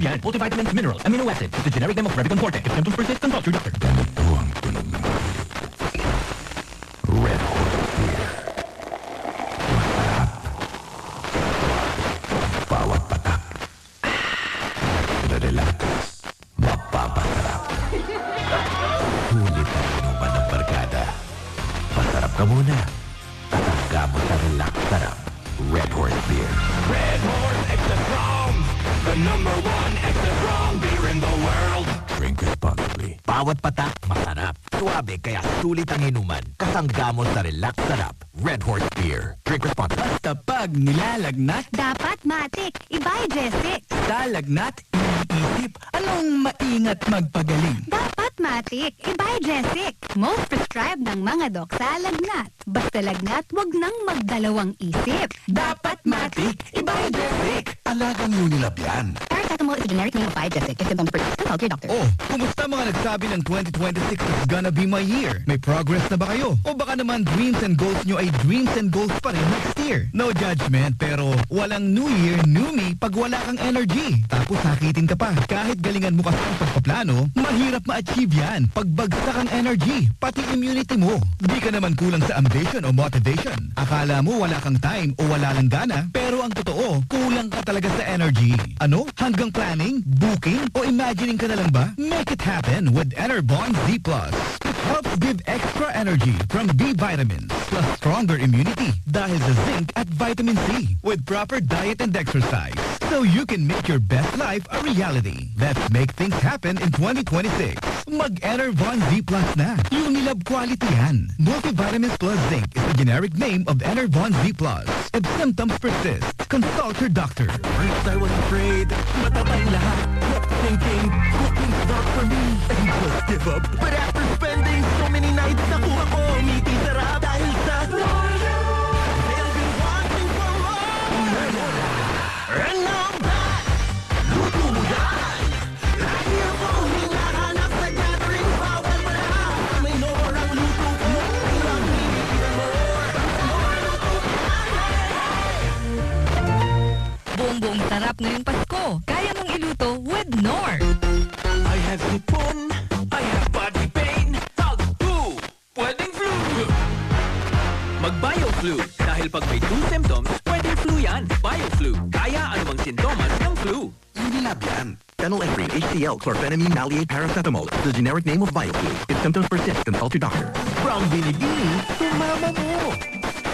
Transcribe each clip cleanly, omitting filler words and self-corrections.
Unilabian, multivitamins, minerals, amino acids. It's the generic name of Revicon Forte. If symptoms persist, consult your doctor. Ganito ang tunog ng Red Horse Beer. Masarap. Bawat patak. Relax. Mapapasarap. Sulit ang inuman ng barkada. Pasarap ka muna. Tatangga mo sa relax sarap. Red Horse Beer. Red Horse Extra Strong, the #1 extra strong beer in the world. Drink responsibly. Bawat patak, masarap. Suabe kaya sulit ang inuman. Kasangga mo sa relax sarap. Red Horse Beer. Drink responsibly. Basta pag nilalagnat, Dapat matik. Iba'y Jesix. sa lagnat, iniisip, anong maingat magpagaling? Dapat matik. Iba'y Jesix. Most prescribed ng mga dok sa lagnat. Basta lagnat, wag nang magdalawang isip. Dapat matik, iba'y Jesix. Alagang Unilabian. Paracetamol is a generic name of Jesix. If symptoms persist, consult your doctor. Oh, kumusta mga nagsabi ng 2026 is gonna be my year? May progress na ba kayo? O baka naman dreams and goals nyo ay dreams and goals pa rin next year? No judgment, pero walang new year, new me pag wala kang energy. Tapos sakitin ka pa. Kahit galingan mo kasi ang pagpaplano, mahirap ma-achieve yan pag bagsak ang energy, pati immunity mo. Di ka naman kulang sa ambition o motivation. Akala mo wala kang time o wala lang gana, pero ang totoo, kulang ka talaga sa energy. Ano? Hanggang planning, booking, o imagining ka na lang ba? Make it happen with Enerbond Z+. It helps give extra energy from B vitamins plus stronger immunity dahil sa zinc at vitamin C with proper diet and exercise so you can make your best life a reality. Let's make things happen in 2026. Mag-Enerbond Z+ na. Unilab quality yan. Multivitamins plus zinc is the generic name of Enerbond Z+. If symptoms persist, consult your doctor. First I was afraid, matatay lahat. Kept thinking, cooking's not for me. And just give up. But after spending so many nights, nakuha ko ngiti sarap dahil sa Loyal. They'll be wanting for more. And now I'm back. Luto mo yan. Lagi akong hinahanap sa gathering. Bawal mo na. May more ang luto ko. Ilang hinihiran mo. Buong-buong sarap ngayong Pasko. Kaya mong iluto with Knorr. I have sipon, I have body pain, tag-flu, pwedeng flu. Mag-BioFlu. Dahil pag may 2 symptoms, pwedeng flu yan. BioFlu. Kaya anumang sintomas ng flu. Unilabian. Phenylephrine, HCl, chlorphenamine, maleate, paracetamol. The generic name of BioFlu. If symptoms persist, consult your doctor. From Binibini to Mama Mo.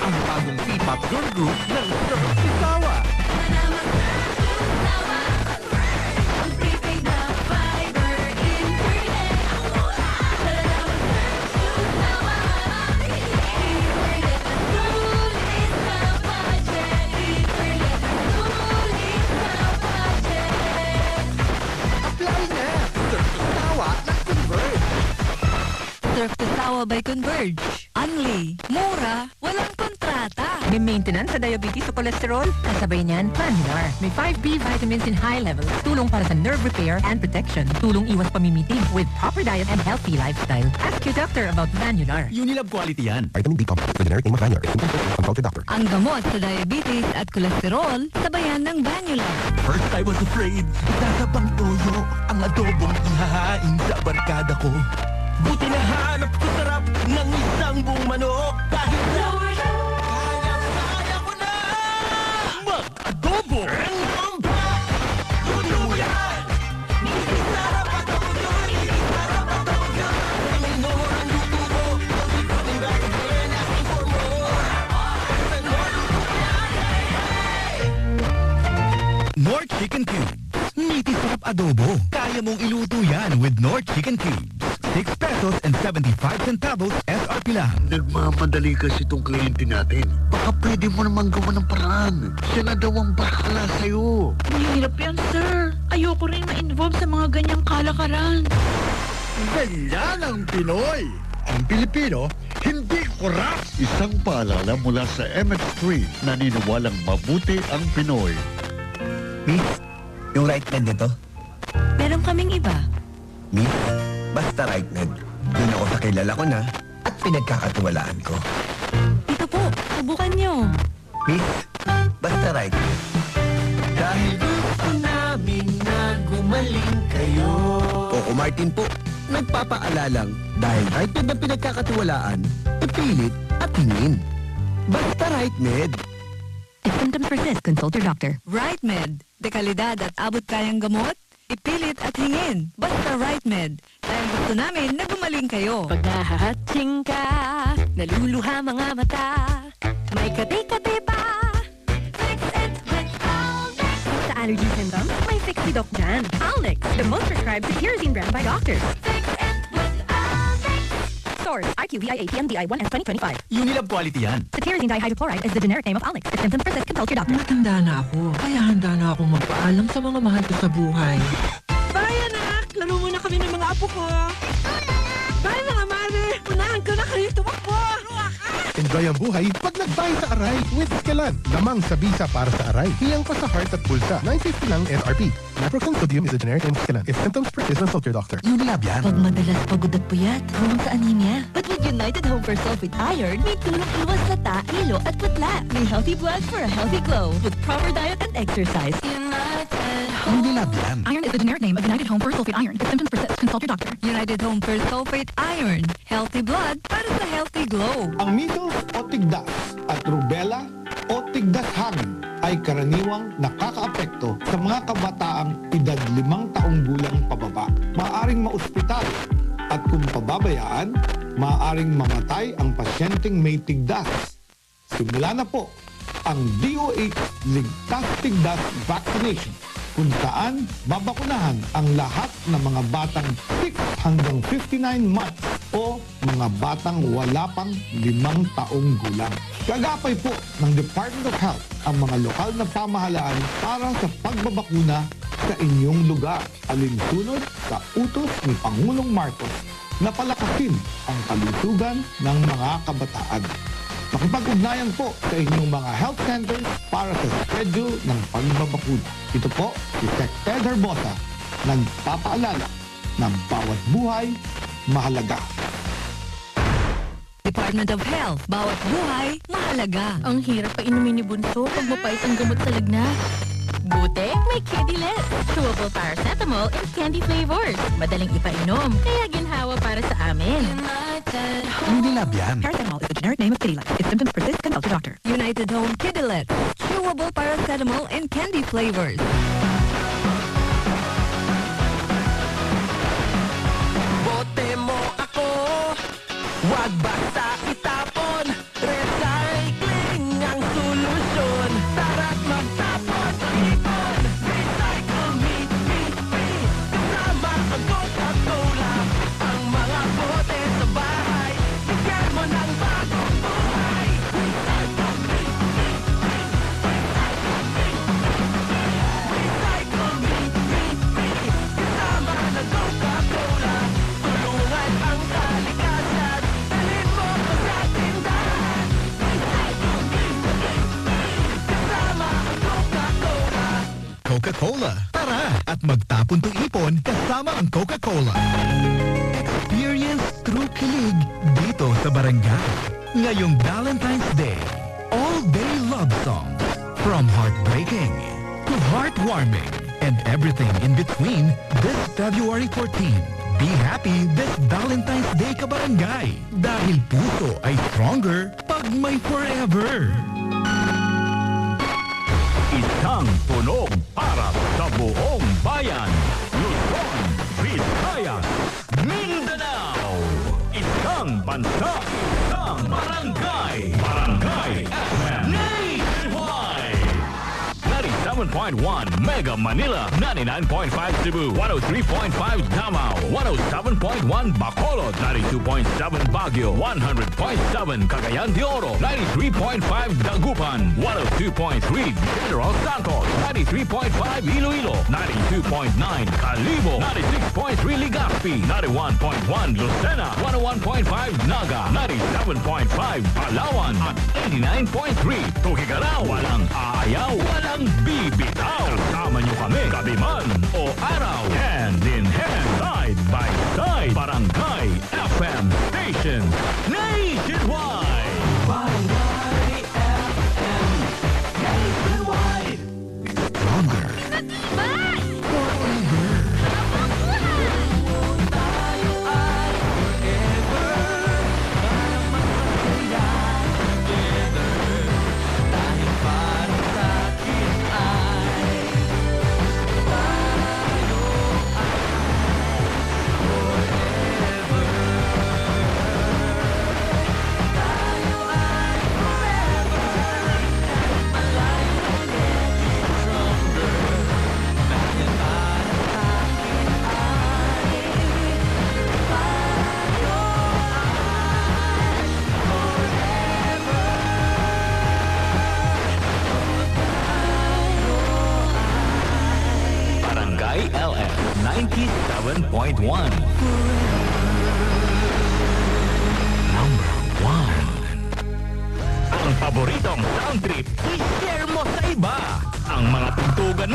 Ang bagong P-pop girl group ng Surf Isawa. Surf to Sawa by Converge. Unli. Mura. Walang kontrata. May maintenance sa diabetes o cholesterol? Kasabay niyan, Vanular. May 5B vitamins in high levels. Tulong para sa nerve repair and protection. Tulong iwas pamimiting with proper diet and healthy lifestyle. Ask your doctor about Vanular. Unilab quality yan. Vitamin B complex. The generic name of Vanular. If symptoms persist, consult your doctor. Ang gamot sa diabetes at kolesterol, sabayan ng Vanular. First I was afraid, sasabang toyo ang adobong ihahain sa barkada ko. Buti na hanap ko sarap ng isang buong manok. Dahil sa kaya ko na mag-adobo. And I'm back. Luto mo yan. Sarap at ako yun. Sarap at ako yun. May more ang luto ko. I'll be coming back again asking for more. And more luto ko yan. Knorr Chicken Cubes. Meaty sarap adobo. Kaya mong iluto yan with Knorr Chicken Cubes. 6 pesos and 75 centavos SRP lang. Nagmamadali kasi itong kliyente natin. Baka pwede mo naman gawa ng paraan. Siya na daw ang bahala sa'yo. Mahirap yan, sir. Ayoko rin ma-involve sa mga ganyang kalakaran. Ganyan ang Pinoy. Ang Pilipino, hindi korap. Isang paalala mula sa MX3, naniniwalang mabuti ang Pinoy. Miss, yung right hand nito. Meron kaming iba. Miss, basta right hand. Doon ako sa kilala ko na at pinagkakatiwalaan ko. Ito po, subukan nyo. Miss, basta right hand. Dahil gusto namin na sa'yo. Coco Martin po, nagpapaalalang dahil right med ang pinagkakatiwalaan, ipilit at hingin. Basta right med. If symptoms persist, consult your doctor. RightMed, dekalidad at abot kayang gamot, ipilit at hingin. Basta RightMed, dahil gusto namin na gumaling kayo. Pag nahahatsing ka, naluluha mga mata, may kati-kati pa. Fix it with Aldex. Sa allergy symptoms, may fix si Doc Jan. Aldex, the most prescribed cetirizine brand by doctors. Fix it with Aldex. Source, IQVIA PMDI 1S 2025. Unilab quality yan. Cetirizine dihydrochloride is the generic name of Alex. If symptoms persist, consult your doctor. Matanda na ako, kaya handa na akong magpaalam sa mga mahal ko sa buhay. Bye, anak! Laro muna kami ng mga apo ko. Bye, mga mare! Unahan ko na kayo tumakbo! Enjoy ang buhay pag nagbay sa Aray with Escalan. Lamang sa bisa para sa Aray. Hiyang pa sa heart at pulsa. 950 lang MRP. Naproxen sodium is a generic name of Escalan. If symptoms persist, consult your doctor. Unilab yan. Pag madalas pagod at puyat, prone sa anemia. But with United Home for Sulfate Iron, may tulong iwas sa hilo at putla. May healthy blood for a healthy glow. With proper diet and exercise. Unilab yan. Iron is the generic name of United Home for Sulfate Iron. If symptoms persist, consult your doctor. United Home for Sulfate Iron. Healthy blood para sa healthy glow. Ang measles o tigdas at rubella o tigdas hangin ay karaniwang nakakaapekto sa mga kabataang edad 5 taong gulang pababa. Maaaring maospital at kung pababayaan, maaaring mamatay ang pasyenteng may tigdas. Simula na po ang DOH Ligtas Tigdas Vaccination kung saan babakunahan ang lahat ng mga batang 6 hanggang 59 months o mga batang wala pang 5 taong gulang. Gagapay po ng Department of Health ang mga lokal na pamahalaan para sa pagbabakuna sa inyong lugar, alinsunod sa utos ni Pangulong Marcos na palakasin ang kalusugan ng mga kabataan. Makipag-ugnayan po sa inyong mga health centers para sa schedule ng pagbabakuna. Ito po si Sec. Ted Herbosa, nagpapaalala ng bawat buhay mahalaga. Department of Health, bawat buhay mahalaga. Ang hirap pa inumin ni Bunso pag mapait ang gamot sa lagnat. Buti, may Candylet. Chewable paracetamol in candy flavors. Madaling ipainom, kaya ginhawa para sa amin. Unilab yan. Paracetamol is the generic name of Kidilat. If symptoms persist, consult your doctor. United Home Kidilet. Chewable paracetamol in candy flavors. Bote mo ako, wag basta itapon. Recycling ang solusyon. Tara't magtapon ng ipon. Recycle me. Kasama ang Coca-Cola. Ang mga bote sa bahay, bigyan mo ng bagong buhay. Recycle me. Recycle me. Kasama ng Coca-Cola. Tulungan ang kalikasan. Dalhin mo pa sa tindahan. Recycle me. Kasama ang Coca-Cola. Coca-Cola. Tara at magtapon to ipon kasama ang Coca-Cola. Experience true kilig dito sa Barangay. Ngayong Valentine's Day, all-day love songs. From heartbreaking to heartwarming and everything in between this February 14. Be happy this Valentine's Day ka Barangay. Dahil puso ay stronger pag may forever. Isang tunog para sa buong bayan. Luzon, Visayas, Mindanao. Isang bansa, isang barangay. Barangay FM Nationwide. 97.1 Mega Manila, 99.5 Cebu, 103.5 Davao, 107.1 Bacolod, 92.7 Baguio, 100.7 Cagayan de Oro, 93.5 Dagupan, 102.3 General Santos, 93.5 Iloilo, 92.9 Calibo, 96.3 Legazpi, 91.1 Lucena, 101.5 Naga, 97.5 Palawan, at 89.3 Tugigarao. Walang ayaw, walang bibitaw. Sama nyo kami, gabi man o araw. Hand in hand, side by side. Barangay FM Station Nationwide. Barangay FM Nationwide. Stronger. Forever. ILS 97.1. Number 1. Ang paboritong sound trip, i-share mo sa iba. Ang mga tugtugan mo